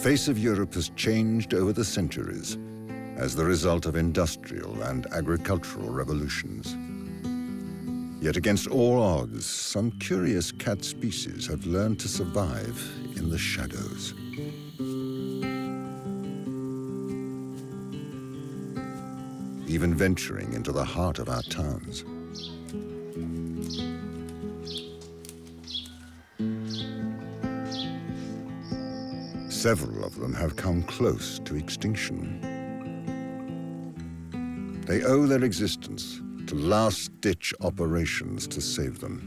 face of Europe has changed over the centuries as the result of industrial and agricultural revolutions. Yet against all odds, some curious cat species have learned to survive in the shadows. Even venturing into the heart of our towns. Several of them have come close to extinction. They owe their existence to last-ditch operations to save them.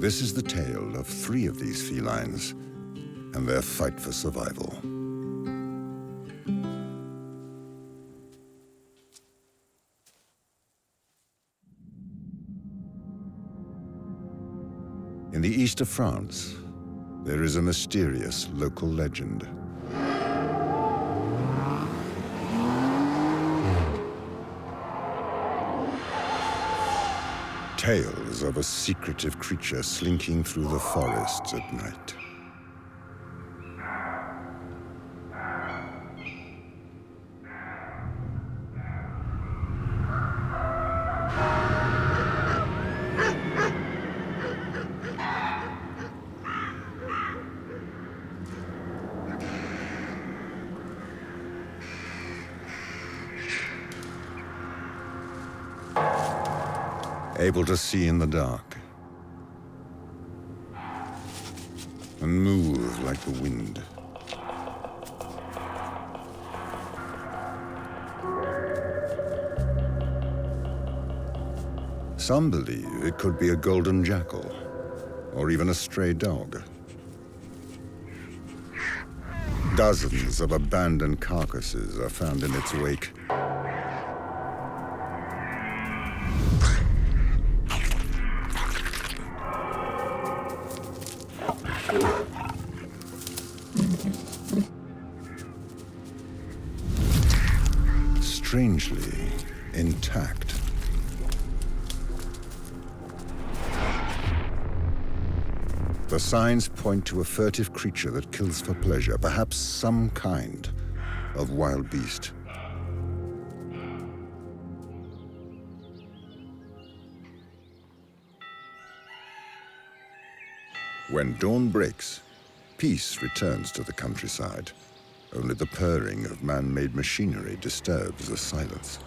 This is the tale of 3 of these felines and their fight for survival. In the east of France, there is a mysterious local legend. Tales of a secretive creature slinking through the forests at night. Able to see in the dark and move like the wind. Some believe it could be a golden jackal or even a stray dog. Dozens of abandoned carcasses are found in its wake. Strangely intact. The signs point to a furtive creature that kills for pleasure, perhaps some kind of wild beast. When dawn breaks, peace returns to the countryside. Only the purring of man-made machinery disturbs the silence.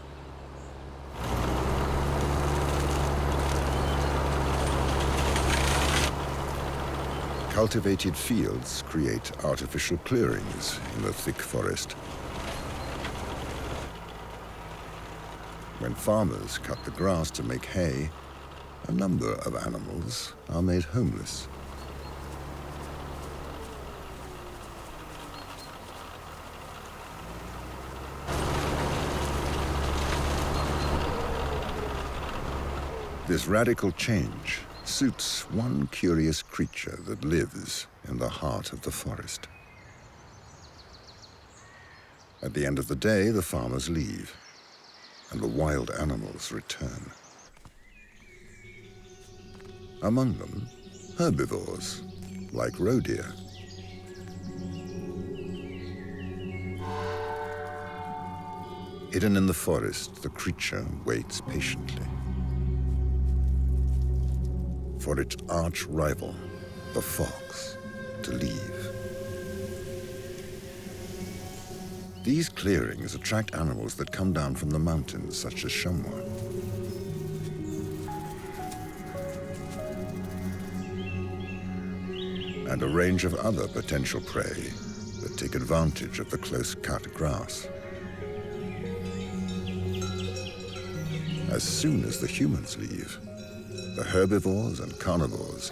Cultivated fields create artificial clearings in the thick forest. When farmers cut the grass to make hay, a number of animals are made homeless. This radical change suits one curious creature that lives in the heart of the forest. At the end of the day, the farmers leave, and the wild animals return. Among them, herbivores, like roe deer. Hidden in the forest, the creature waits patiently for its arch rival, the fox, to leave. These clearings attract animals that come down from the mountains, such as chamois. And a range of other potential prey that take advantage of the close-cut grass. As soon as the humans leave, the herbivores and carnivores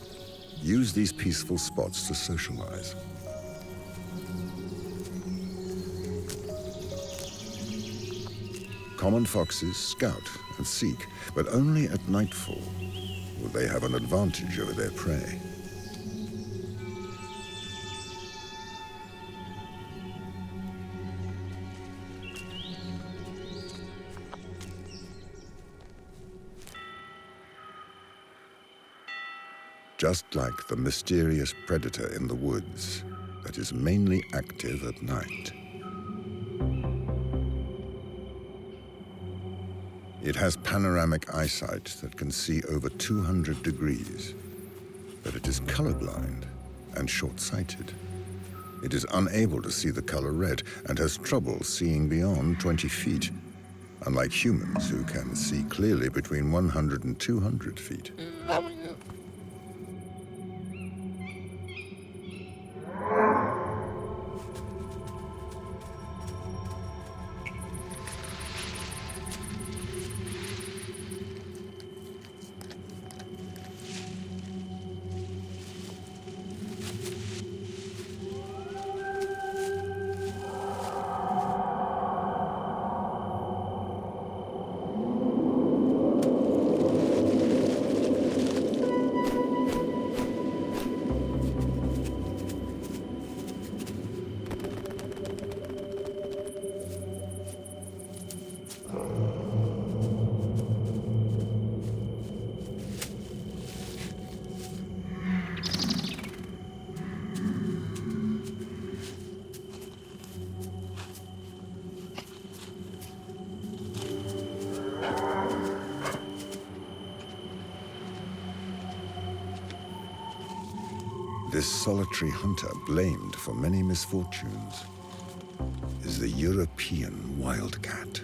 use these peaceful spots to socialize. Common foxes scout and seek, but only at nightfall will they have an advantage over their prey. just like the mysterious predator in the woods that is mainly active at night. It has panoramic eyesight that can see over 200 degrees, but it is colorblind and short-sighted. It is unable to see the color red and has trouble seeing beyond 20 feet, unlike humans who can see clearly between 100 and 200 feet. This solitary hunter, blamed for many misfortunes, is the European wildcat.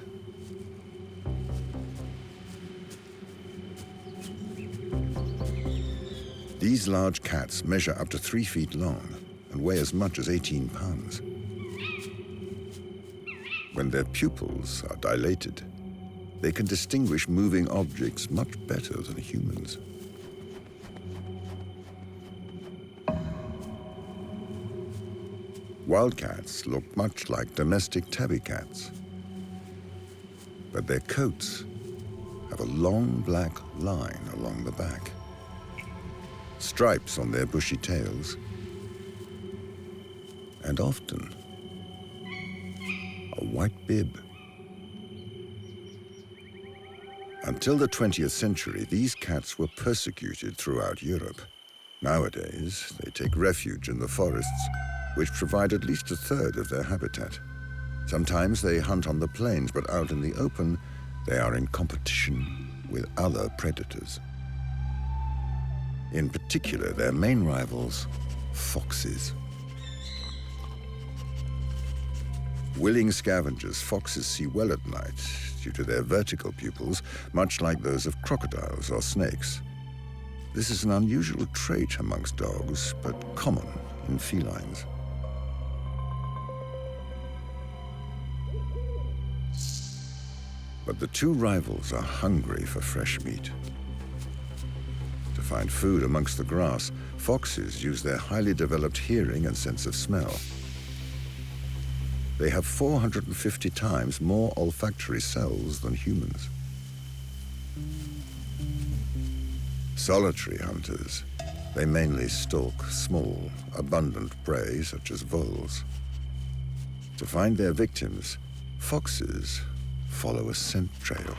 These large cats measure up to 3 feet long and weigh as much as 18 pounds. When their pupils are dilated, they can distinguish moving objects much better than humans. Wildcats look much like domestic tabby cats, but their coats have a long black line along the back, stripes on their bushy tails, and often a white bib. Until the 20th century, these cats were persecuted throughout Europe. Nowadays, they take refuge in the forests, which provide at least a third of their habitat. Sometimes they hunt on the plains, but out in the open, they are in competition with other predators. In particular, their main rivals, foxes. Willing scavengers, foxes see well at night due to their vertical pupils, much like those of crocodiles or snakes. This is an unusual trait amongst dogs, but common in felines. But the two rivals are hungry for fresh meat. To find food amongst the grass, foxes use their highly developed hearing and sense of smell. They have 450 times more olfactory cells than humans. Solitary hunters, they mainly stalk small, abundant prey such as voles. To find their victims, foxes follow a scent trail,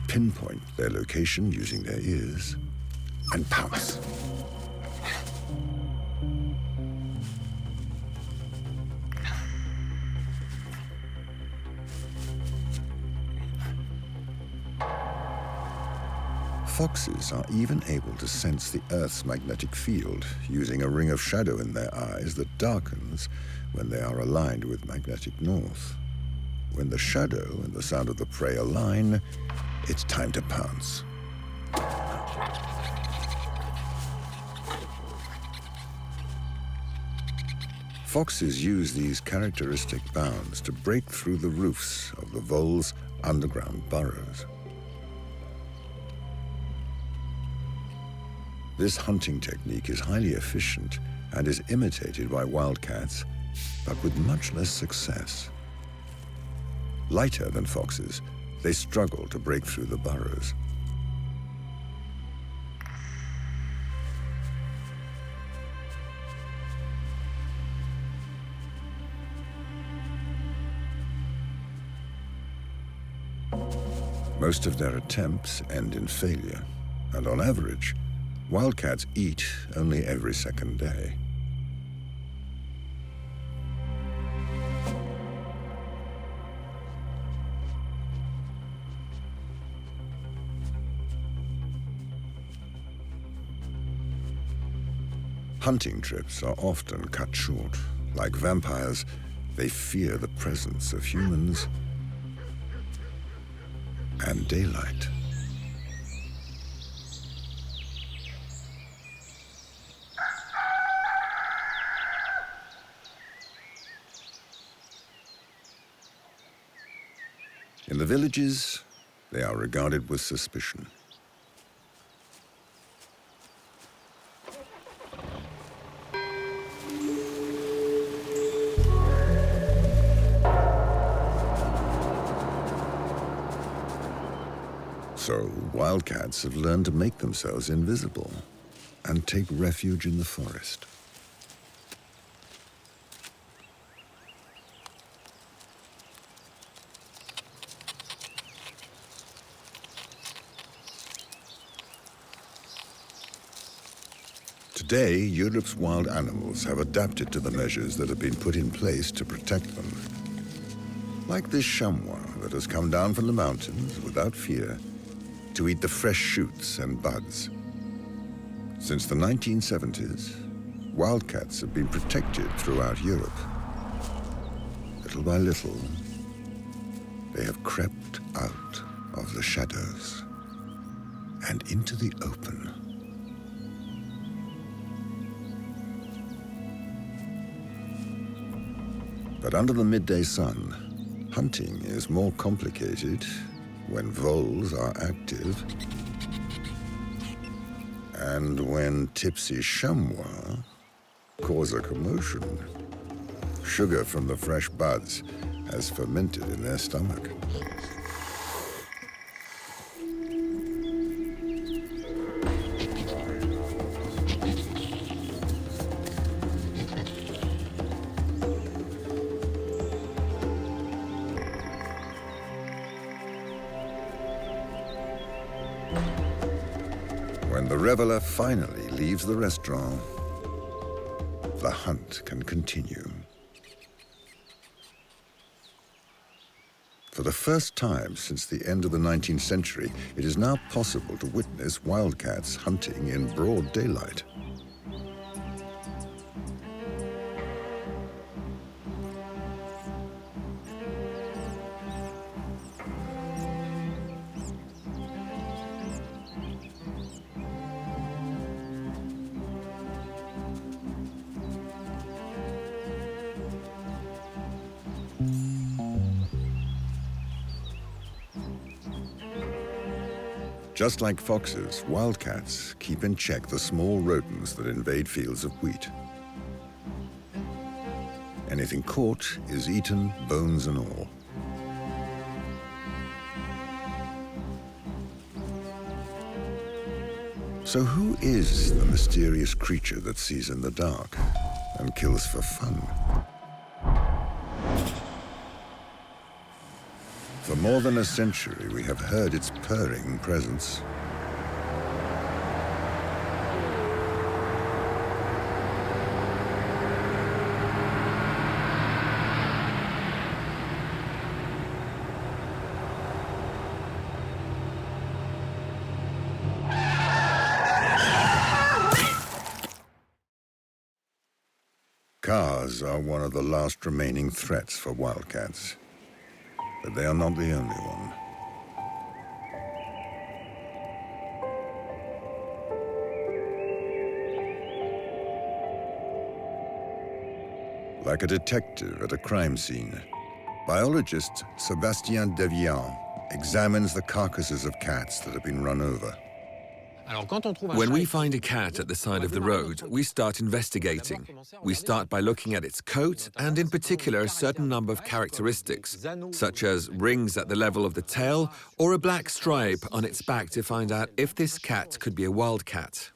pinpoint their location using their ears, and pounce. Foxes are even able to sense the Earth's magnetic field using a ring of shadow in their eyes that darkens when they are aligned with magnetic north. When the shadow and the sound of the prey align, it's time to pounce. Foxes use these characteristic bounds to break through the roofs of the vole's underground burrows. This hunting technique is highly efficient and is imitated by wildcats, but with much less success. Lighter than foxes, they struggle to break through the burrows. Most of their attempts end in failure, and on average, Wildcats eat only every second day. Hunting trips are often cut short. Like vampires, they fear the presence of humans and daylight. In the villages, they are regarded with suspicion. So, wildcats have learned to make themselves invisible and take refuge in the forest. Today, Europe's wild animals have adapted to the measures that have been put in place to protect them. Like this chamois that has come down from the mountains without fear to eat the fresh shoots and buds. Since the 1970s, wildcats have been protected throughout Europe. Little by little, they have crept out of the shadows and into the open. But under the midday sun, hunting is more complicated when voles are active and when tipsy chamois cause a commotion. Sugar from the fresh buds has fermented in their stomach. When the reveler finally leaves the restaurant, the hunt can continue. For the first time since the end of the 19th century, it is now possible to witness wildcats hunting in broad daylight. Just like foxes, wildcats keep in check the small rodents that invade fields of wheat. Anything caught is eaten, bones and all. So who is the mysterious creature that sees in the dark and kills for fun? For more than a century, we have heard its purring presence. Cars are one of the last remaining threats for wildcats. But they are not the only one. Like a detective at a crime scene, biologist Sébastien Devian examines the carcasses of cats that have been run over. When we find a cat at the side of the road, we start investigating. We start by looking at its coat and, in particular, a certain number of characteristics, such as rings at the level of the tail or a black stripe on its back to find out if this cat could be a wildcat.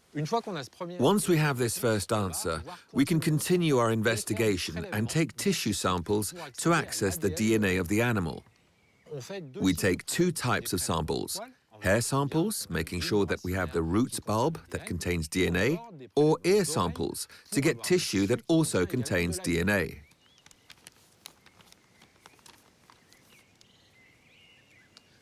Once we have this first answer, we can continue our investigation and take tissue samples to access the DNA of the animal. We take two types of samples, Hair samples, making sure that we have the root bulb that contains DNA, or ear samples to get tissue that also contains DNA.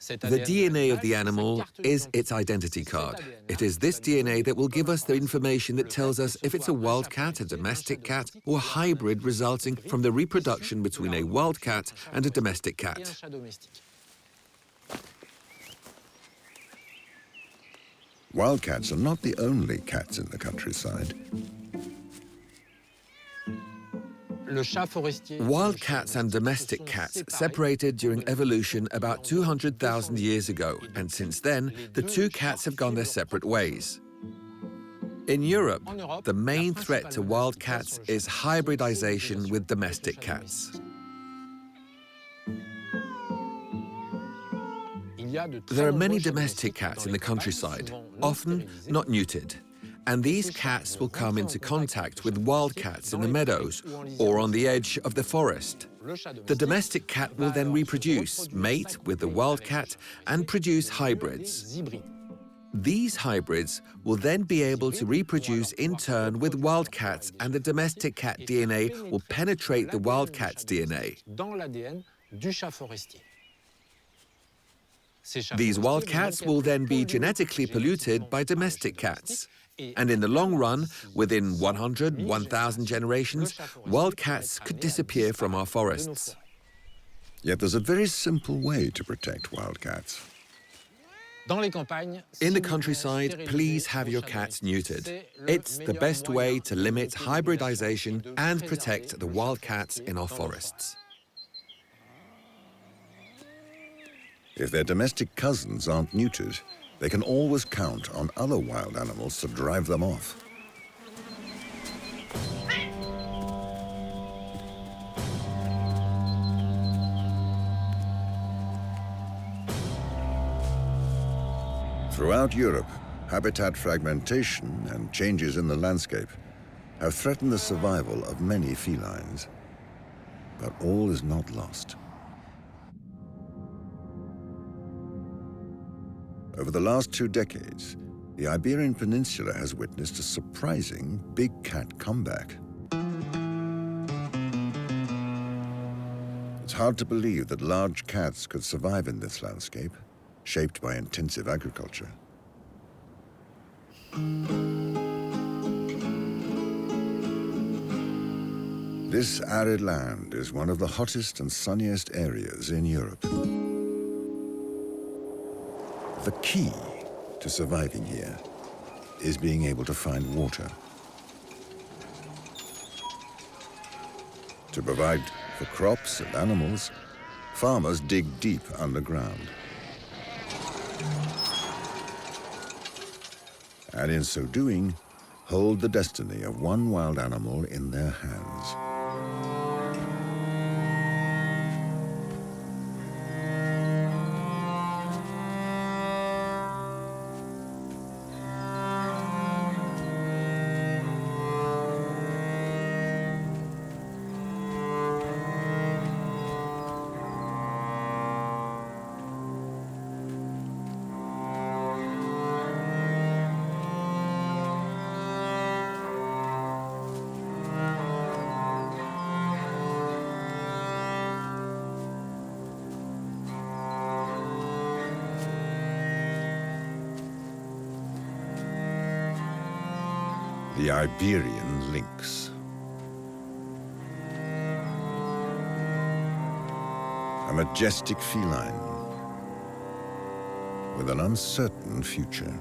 The DNA of the animal is its identity card. It is this DNA that will give us the information that tells us if it's a wild cat, a domestic cat, or a hybrid resulting from the reproduction between a wild cat and a domestic cat. Wildcats are not the only cats in the countryside. Wild cats and domestic cats separated during evolution about 200,000 years ago, and since then, the two cats have gone their separate ways. In Europe, the main threat to wild cats is hybridization with domestic cats. There are many domestic cats in the countryside, often not neutered. And these cats will come into contact with wild cats in the meadows or on the edge of the forest. The domestic cat will then reproduce, mate with the wild cat, and produce hybrids. These hybrids will then be able to reproduce in turn with wild cats, and the domestic cat DNA will penetrate the wild cat's DNA. These wild cats will then be genetically polluted by domestic cats. And in the long run, within 100, 1,000 generations, wild cats could disappear from our forests. Yet there's a very simple way to protect wildcats. In the countryside, please have your cats neutered. It's the best way to limit hybridization and protect the wild cats in our forests. If their domestic cousins aren't neutered, they can always count on other wild animals to drive them off. Throughout Europe, habitat fragmentation and changes in the landscape have threatened the survival of many felines. But all is not lost. Over the last 2 decades, the Iberian Peninsula has witnessed a surprising big cat comeback. It's hard to believe that large cats could survive in this landscape, shaped by intensive agriculture. This arid land is one of the hottest and sunniest areas in Europe. The key to surviving here is being able to find water. To provide for crops and animals, farmers dig deep underground. And in so doing, hold the destiny of one wild animal in their hands. The Iberian lynx. A majestic feline with an uncertain future.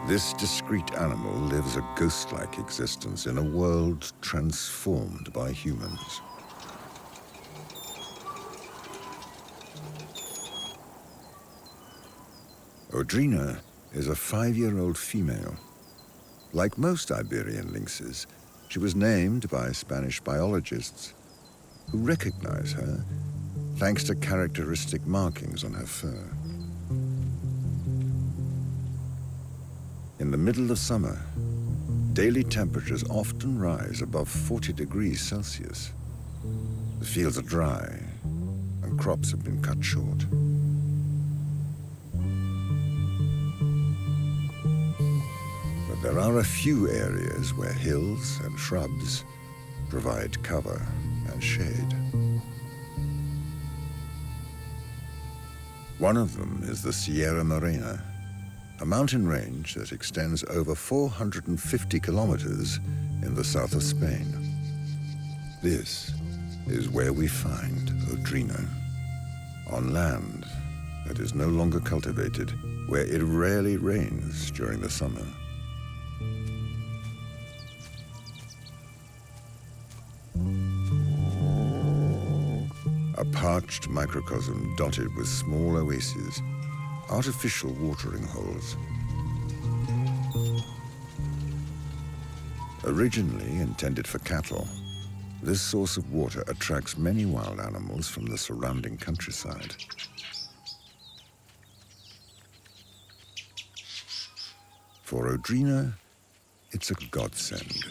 This discreet animal lives a ghost-like existence in a world transformed by humans. Odrina is a 5-year-old female. Like most Iberian lynxes, she was named by Spanish biologists who recognize her thanks to characteristic markings on her fur. In the middle of summer, daily temperatures often rise above 40 degrees Celsius. The fields are dry, and crops have been cut short. But there are a few areas where hills and shrubs provide cover and shade. One of them is the Sierra Morena, a mountain range that extends over 450 kilometers in the south of Spain. This is where we find Odrina, on land that is no longer cultivated, where it rarely rains during the summer. A parched microcosm dotted with small oases, artificial watering holes. Originally intended for cattle, this source of water attracts many wild animals from the surrounding countryside. For Odrina, it's a godsend.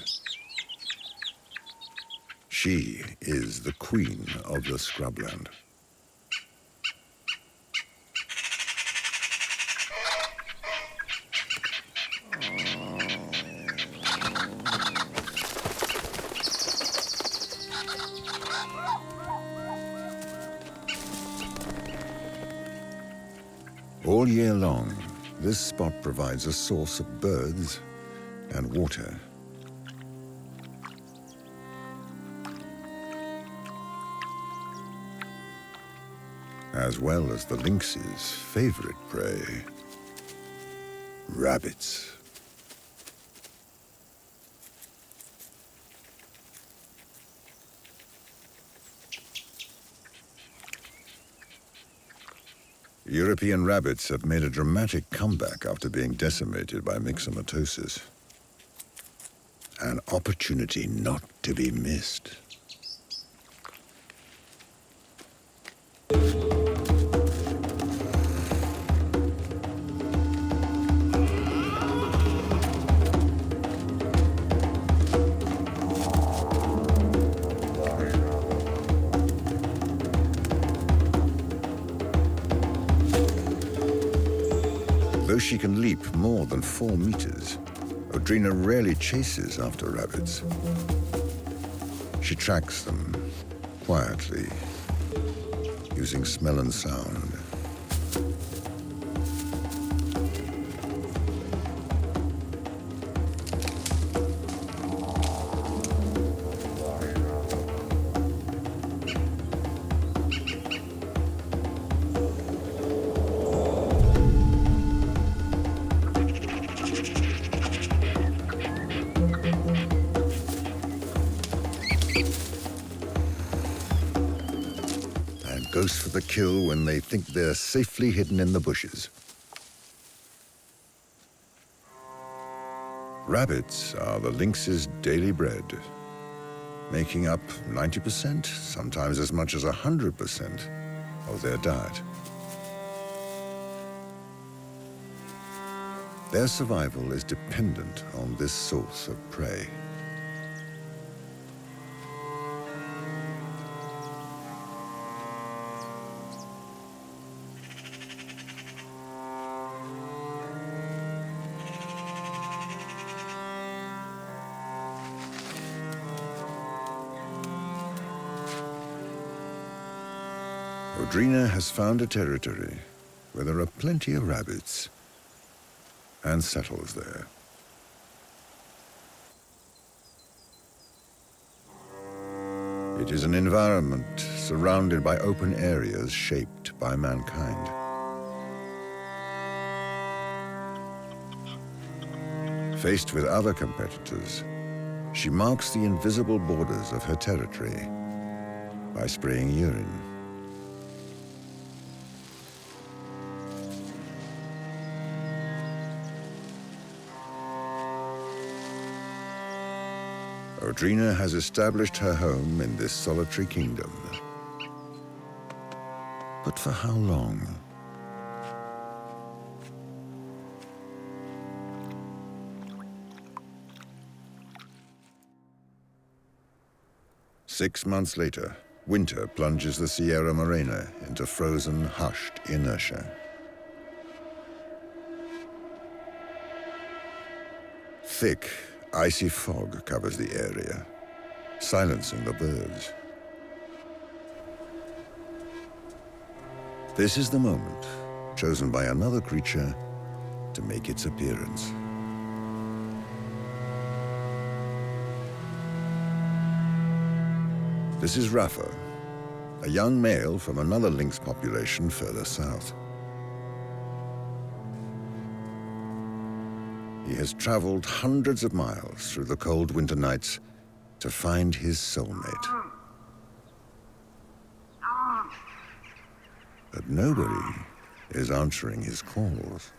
She is the queen of the scrubland. All year long, this spot provides a source of birds and water. As well as the lynx's favorite prey, rabbits. European rabbits have made a dramatic comeback after being decimated by myxomatosis. An opportunity not to be missed. Though she can leap more than 4 meters, Odrina rarely chases after rabbits. She tracks them quietly, using smell and sound. Goes for the kill when they think they're safely hidden in the bushes. Rabbits are the lynx's daily bread, making up 90%, sometimes as much as 100% of their diet. Their survival is dependent on this source of prey. Odrina has found a territory where there are plenty of rabbits and settles there. It is an environment surrounded by open areas shaped by mankind. Faced with other competitors, she marks the invisible borders of her territory by spraying urine. Odrina has established her home in this solitary kingdom. But for how long? 6 months later, winter plunges the Sierra Morena into frozen, hushed inertia. Thick, icy fog covers the area, silencing the birds. This is the moment chosen by another creature to make its appearance. This is Rafa, a young male from another lynx population further south. He has traveled hundreds of miles through the cold winter nights to find his soulmate. But nobody is answering his calls.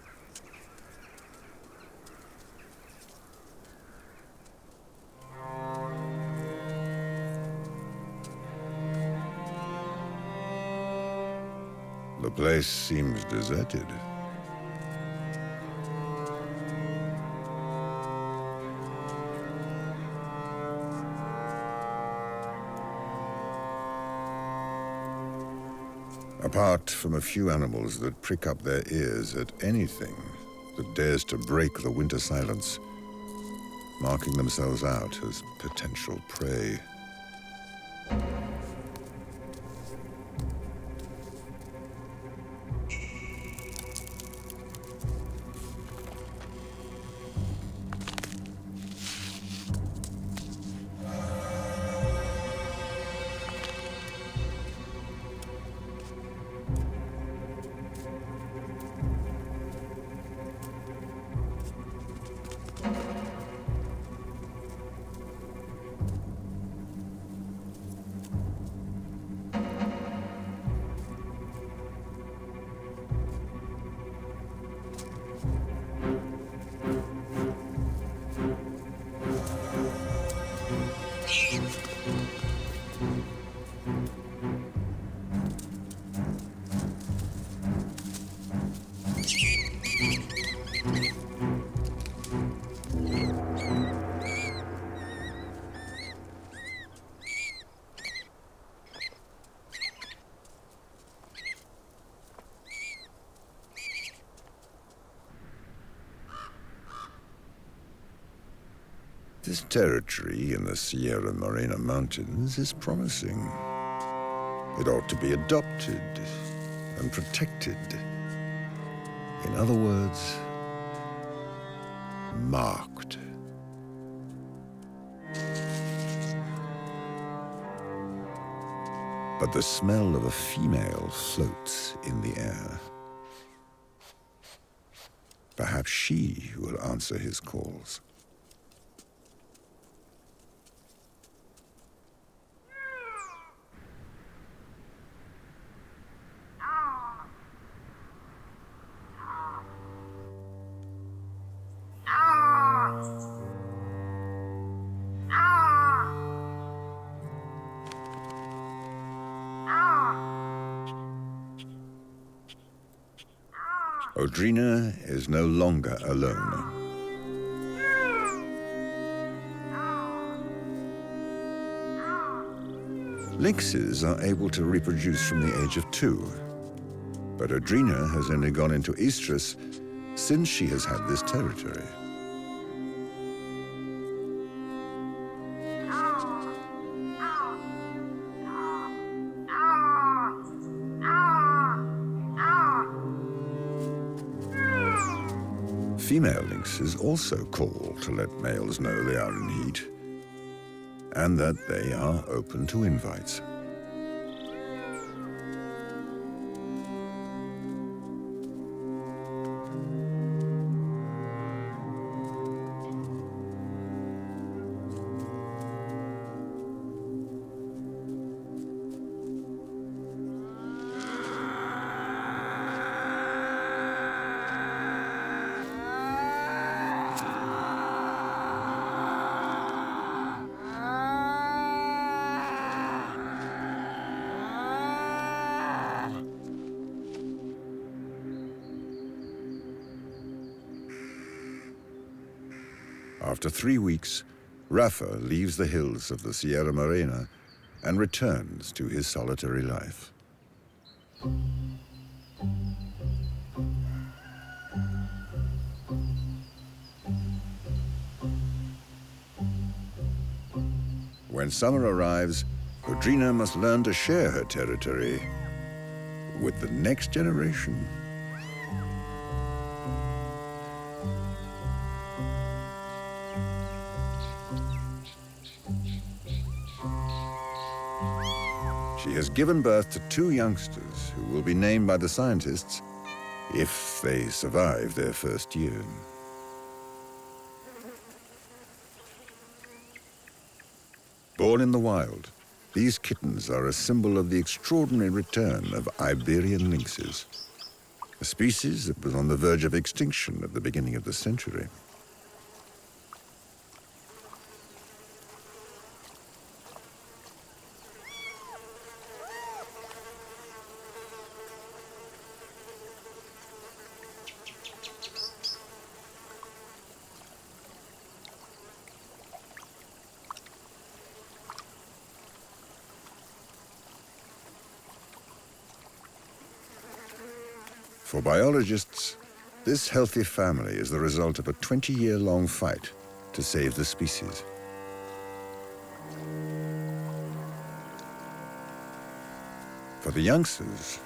The place seems deserted. Apart from a few animals that prick up their ears at anything that dares to break the winter silence, marking themselves out as potential prey. This territory in the Sierra Morena Mountains is promising. It ought to be adopted and protected. In other words, marked. But the smell of a female floats in the air. Perhaps she will answer his calls. Audrina is no longer alone. Lynxes are able to reproduce from the age of 2, but Audrina has only gone into estrus since she has had this territory. Female lynxes also call to let males know they are in heat and that they are open to invites. After 3 weeks, Rafa leaves the hills of the Sierra Morena and returns to his solitary life. When summer arrives, Odrina must learn to share her territory with the next generation. She has given birth to 2 youngsters who will be named by the scientists if they survive their first year. Born in the wild, these kittens are a symbol of the extraordinary return of Iberian lynxes, a species that was on the verge of extinction at the beginning of the century. For biologists, this healthy family is the result of a 20-year-long fight to save the species. For the youngsters,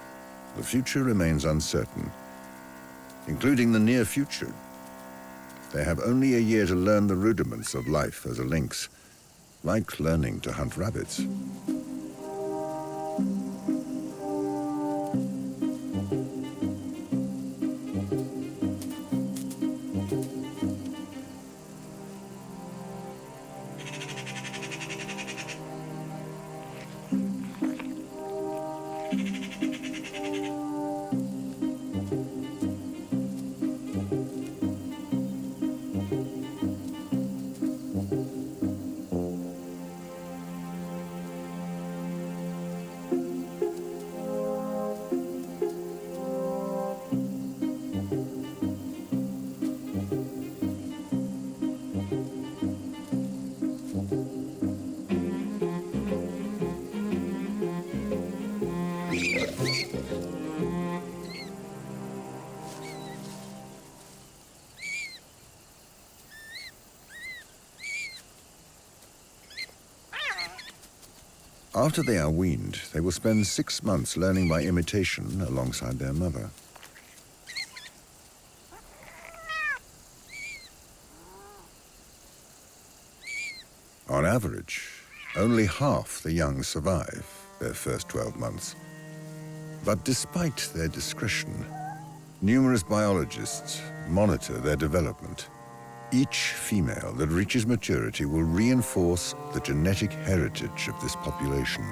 the future remains uncertain, including the near future. They have only a year to learn the rudiments of life as a lynx, like learning to hunt rabbits. After they are weaned, they will spend 6 months learning by imitation alongside their mother. On average, only half the young survive their first 12 months. But despite their discretion, numerous biologists monitor their development. Each female that reaches maturity will reinforce the genetic heritage of this population.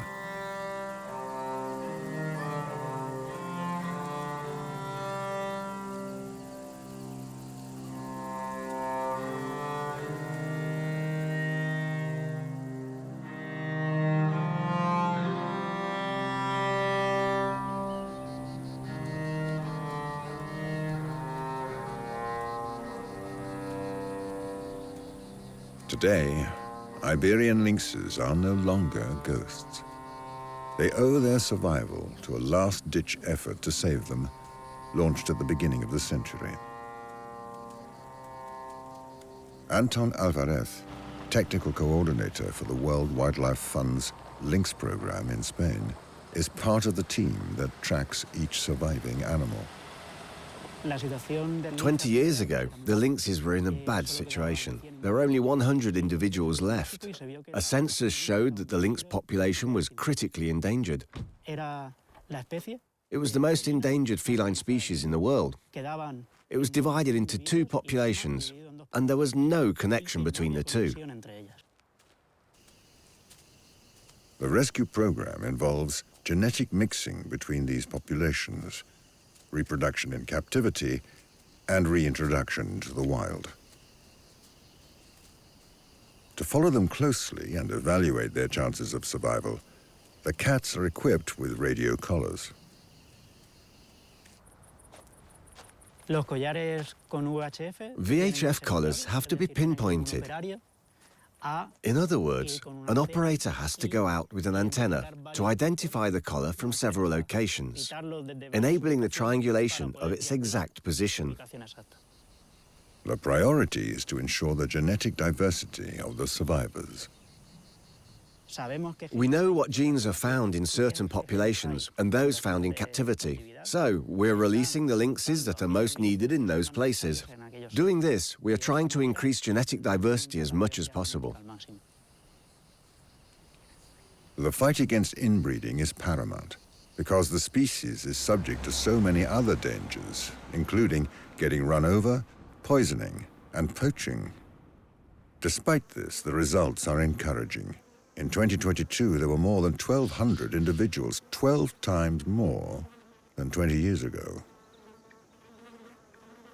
Today, Iberian lynxes are no longer ghosts. They owe their survival to a last-ditch effort to save them, launched at the beginning of the century. Anton Alvarez, technical coordinator for the World Wildlife Fund's Lynx program in Spain, is part of the team that tracks each surviving animal. 20 years ago, the lynxes were in a bad situation. There were only 100 individuals left. A census showed that the lynx population was critically endangered. It was the most endangered feline species in the world. It was divided into 2 populations, and there was no connection between the 2. The rescue program involves genetic mixing between these populations, reproduction in captivity, and reintroduction to the wild. To follow them closely and evaluate their chances of survival, the cats are equipped with radio collars. VHF collars have to be pinpointed. In other words, an operator has to go out with an antenna to identify the collar from several locations, enabling the triangulation of its exact position. The priority is to ensure the genetic diversity of the survivors. We know what genes are found in certain populations and those found in captivity. So we're releasing the lynxes that are most needed in those places. Doing this, we are trying to increase genetic diversity as much as possible. The fight against inbreeding is paramount because the species is subject to so many other dangers, including getting run over, poisoning, and poaching. Despite this, the results are encouraging. In 2022, there were more than 1,200 individuals, 12 times more than 20 years ago.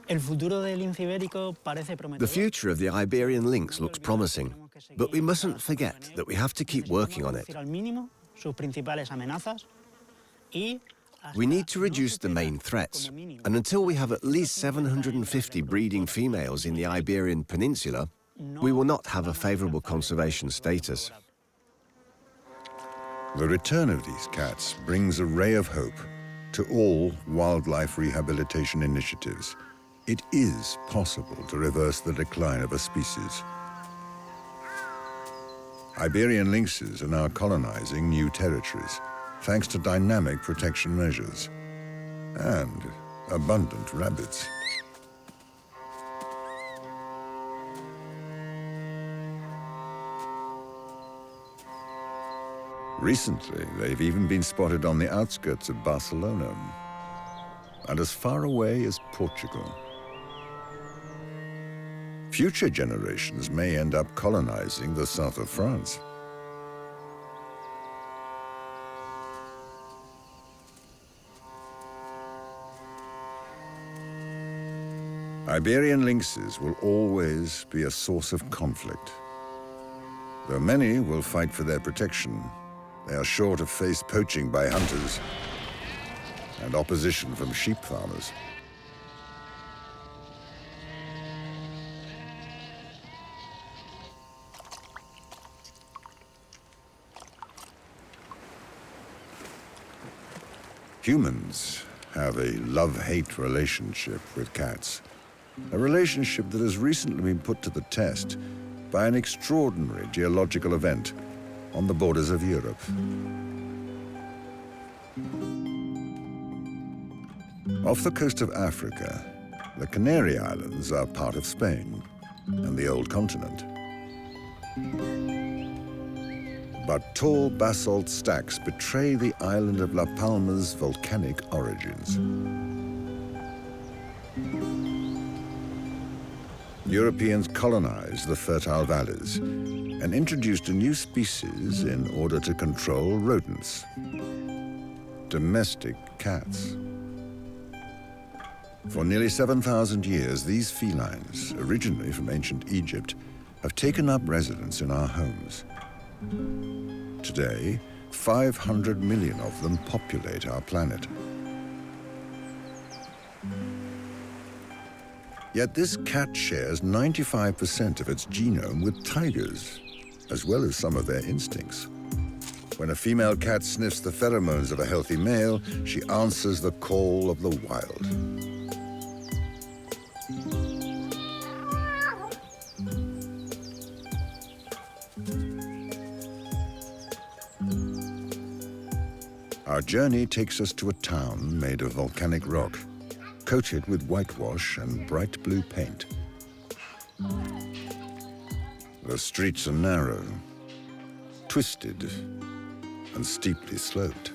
The future of the Iberian lynx looks promising, but we mustn't forget that we have to keep working on it. We need to reduce the main threats, and until we have at least 750 breeding females in the Iberian Peninsula, we will not have a favorable conservation status. The return of these cats brings a ray of hope to all wildlife rehabilitation initiatives. It is possible to reverse the decline of a species. Iberian lynxes are now colonizing new territories, thanks to dynamic protection measures and abundant rabbits. Recently, they've even been spotted on the outskirts of Barcelona and as far away as Portugal. Future generations may end up colonizing the south of France. Iberian lynxes will always be a source of conflict. Though many will fight for their protection, they are sure to face poaching by hunters and opposition from sheep farmers. Humans have a love-hate relationship with cats, a relationship that has recently been put to the test by an extraordinary geological event on the borders of Europe. Off the coast of Africa, the Canary Islands are part of Spain and the old continent. But tall basalt stacks betray the island of La Palma's volcanic origins. Europeans colonized the fertile valleys and introduced a new species in order to control rodents, domestic cats. For nearly 7,000 years, these felines, originally from ancient Egypt, have taken up residence in our homes. Today, 500 million of them populate our planet. Yet this cat shares 95% of its genome with tigers, as well as some of their instincts. When a female cat sniffs the pheromones of a healthy male, she answers the call of the wild. Our journey takes us to a town made of volcanic rock, coated with whitewash and bright blue paint. The streets are narrow, twisted, and steeply sloped.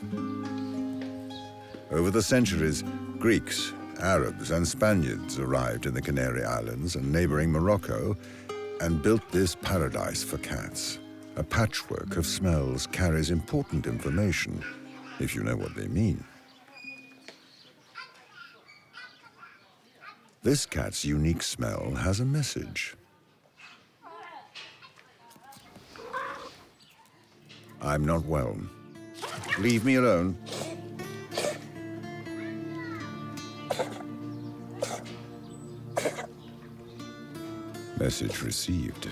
Over the centuries, Greeks, Arabs, and Spaniards arrived in the Canary Islands and neighboring Morocco and built this paradise for cats. A patchwork of smells carries important information, if you know what they mean. This cat's unique smell has a message. I'm not well. Leave me alone. Message received.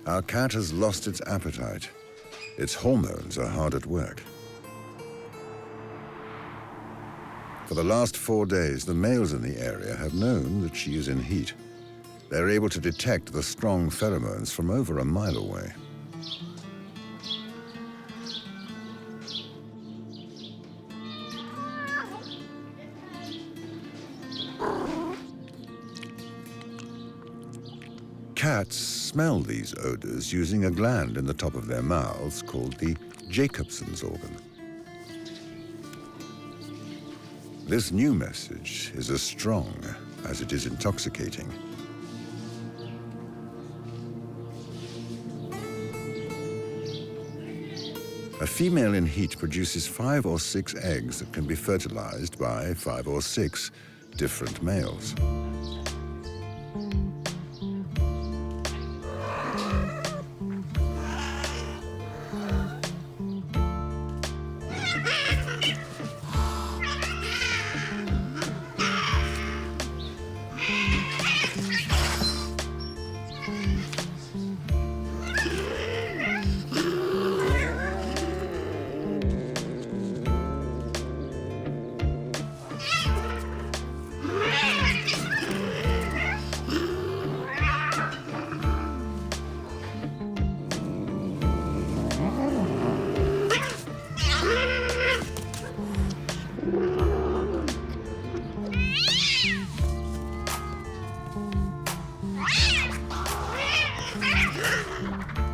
Our cat has lost its appetite. Its hormones are hard at work. For the last 4 days, the males in the area have known that she is in heat. They're able to detect the strong pheromones from over a mile away. Cats smell these odors using a gland in the top of their mouths called the Jacobson's organ. This new message is as strong as it is intoxicating. A female in heat produces 5 or 6 eggs that can be fertilized by 5 or 6 different males.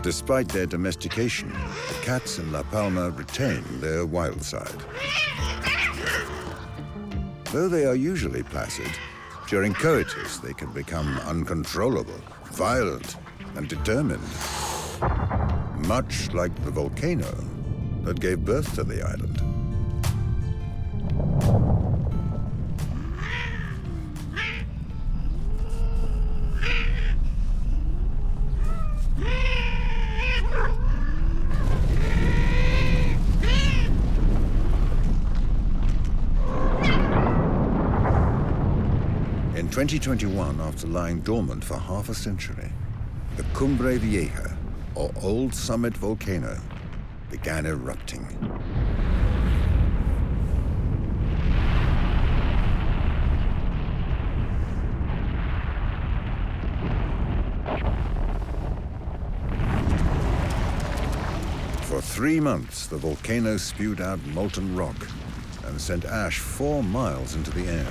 Despite their domestication, the cats in La Palma retain their wild side. Though they are usually placid, during coitus they can become uncontrollable, violent, and determined. Much like the volcano that gave birth to the island. In 2021, after lying dormant for half a century, the Cumbre Vieja, or Old Summit volcano, began erupting. For 3 months, the volcano spewed out molten rock and sent ash 4 miles into the air.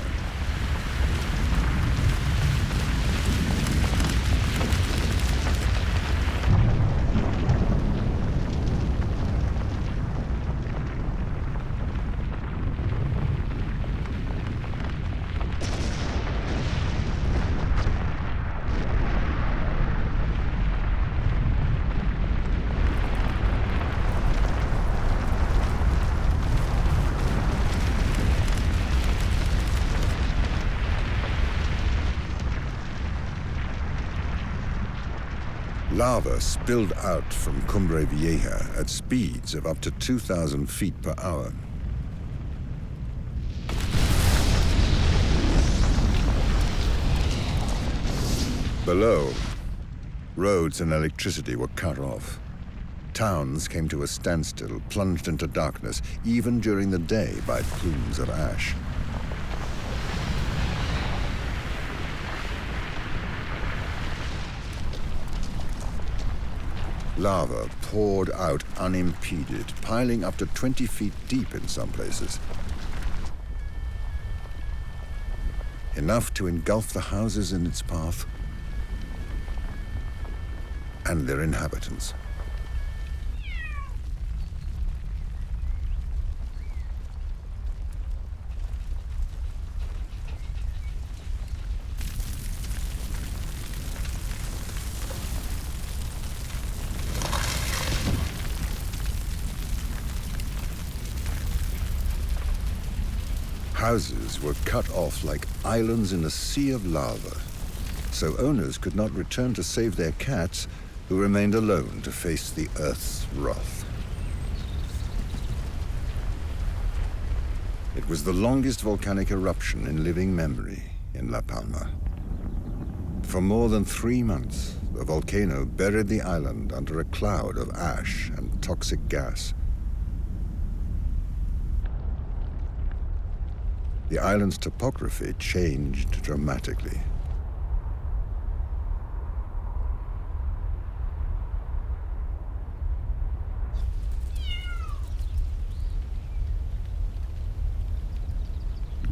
Lava spilled out from Cumbre Vieja at speeds of up to 2,000 feet per hour. Below, roads and electricity were cut off. Towns came to a standstill, plunged into darkness, even during the day by plumes of ash. Lava poured out unimpeded, piling up to 20 feet deep in some places. Enough to engulf the houses in its path and their inhabitants. Houses were cut off like islands in a sea of lava, so owners could not return to save their cats, who remained alone to face the Earth's wrath. It was the longest volcanic eruption in living memory in La Palma. For more than 3 months, the volcano buried the island under a cloud of ash and toxic gas. The island's topography changed dramatically.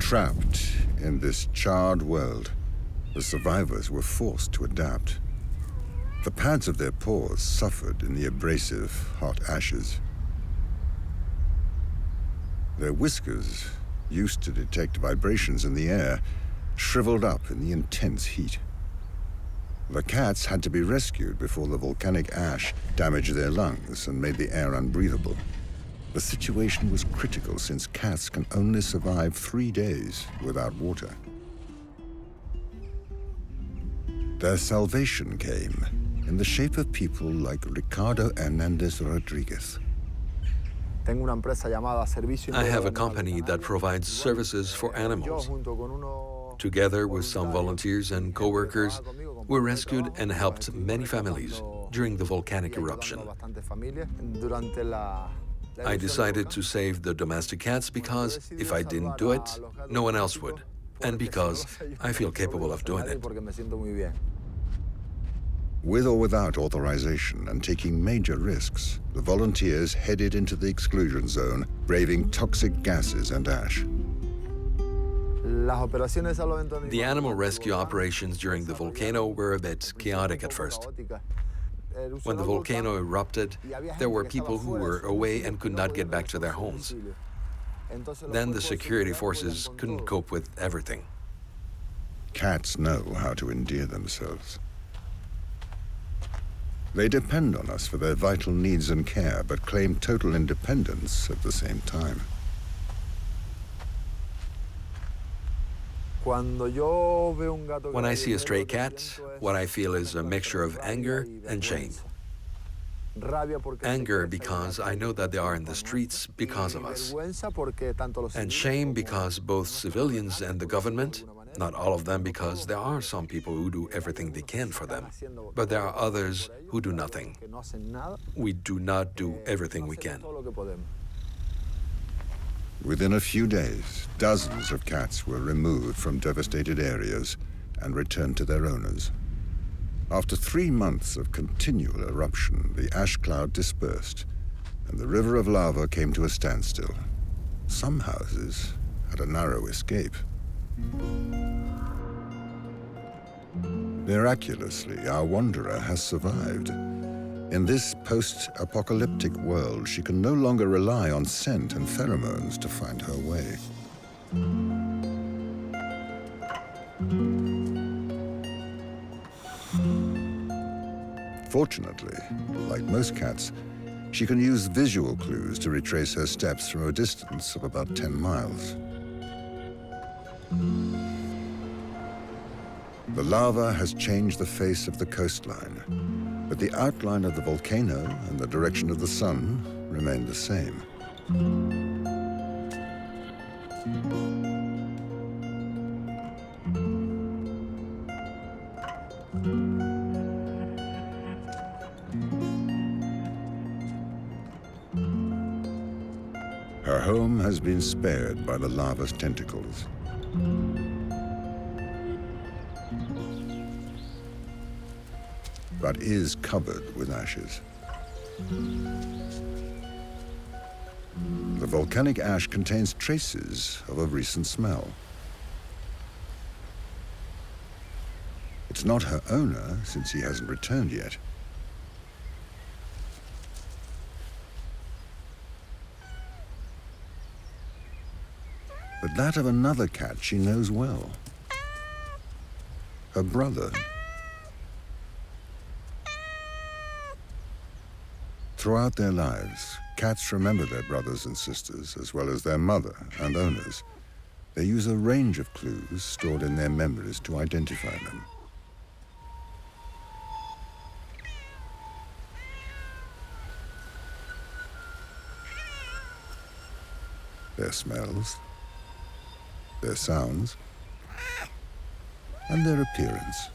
Trapped in this charred world, the survivors were forced to adapt. The pads of their paws suffered in the abrasive, hot ashes. Their whiskers, used to detect vibrations in the air, shriveled up in the intense heat. The cats had to be rescued before the volcanic ash damaged their lungs and made the air unbreathable. The situation was critical since cats can only survive 3 days without water. Their salvation came in the shape of people like Ricardo Hernandez Rodriguez. I have a company that provides services for animals. Together with some volunteers and co-workers, we rescued and helped many families during the volcanic eruption. I decided to save the domestic cats because if I didn't do it, no one else would, and because I feel capable of doing it. With or without authorization and taking major risks, the volunteers headed into the exclusion zone, braving toxic gases and ash. The animal rescue operations during the volcano were a bit chaotic at first. When the volcano erupted, there were people who were away and could not get back to their homes. Then the security forces couldn't cope with everything. Cats know how to endear themselves. They depend on us for their vital needs and care, but claim total independence at the same time. When I see a stray cat, what I feel is a mixture of anger and shame. Anger because I know that they are in the streets because of us. And shame because both civilians and the government, not all of them because there are some people who do everything they can for them, but there are others who do nothing. We do not do everything we can. Within a few days, dozens of cats were removed from devastated areas and returned to their owners. After 3 months of continual eruption, the ash cloud dispersed, and the river of lava came to a standstill. Some houses had a narrow escape. Miraculously, our wanderer has survived. In this post-apocalyptic world, she can no longer rely on scent and pheromones to find her way. Fortunately, like most cats, she can use visual clues to retrace her steps from a distance of about 10 miles. The lava has changed the face of the coastline, but the outline of the volcano and the direction of the sun remain the same. Her home has been spared by the lava's tentacles. But is covered with ashes. The volcanic ash contains traces of a recent smell. It's not her owner, since he hasn't returned yet. But that of another cat she knows well. Her brother. Throughout their lives, cats remember their brothers and sisters, as well as their mother and owners. They use a range of clues stored in their memories to identify them. Their smells, their sounds, and their appearance.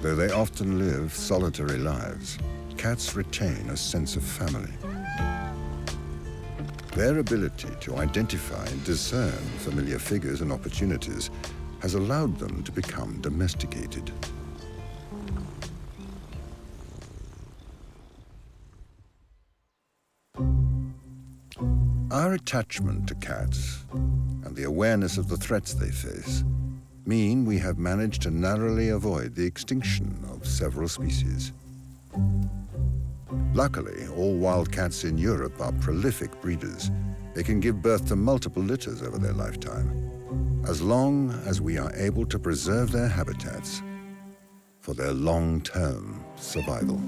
Though they often live solitary lives, cats retain a sense of family. Their ability to identify and discern familiar figures and opportunities has allowed them to become domesticated. Our attachment to cats and the awareness of the threats they face mean we have managed to narrowly avoid the extinction of several species. Luckily, all wild cats in Europe are prolific breeders. They can give birth to multiple litters over their lifetime, as long as we are able to preserve their habitats for their long-term survival.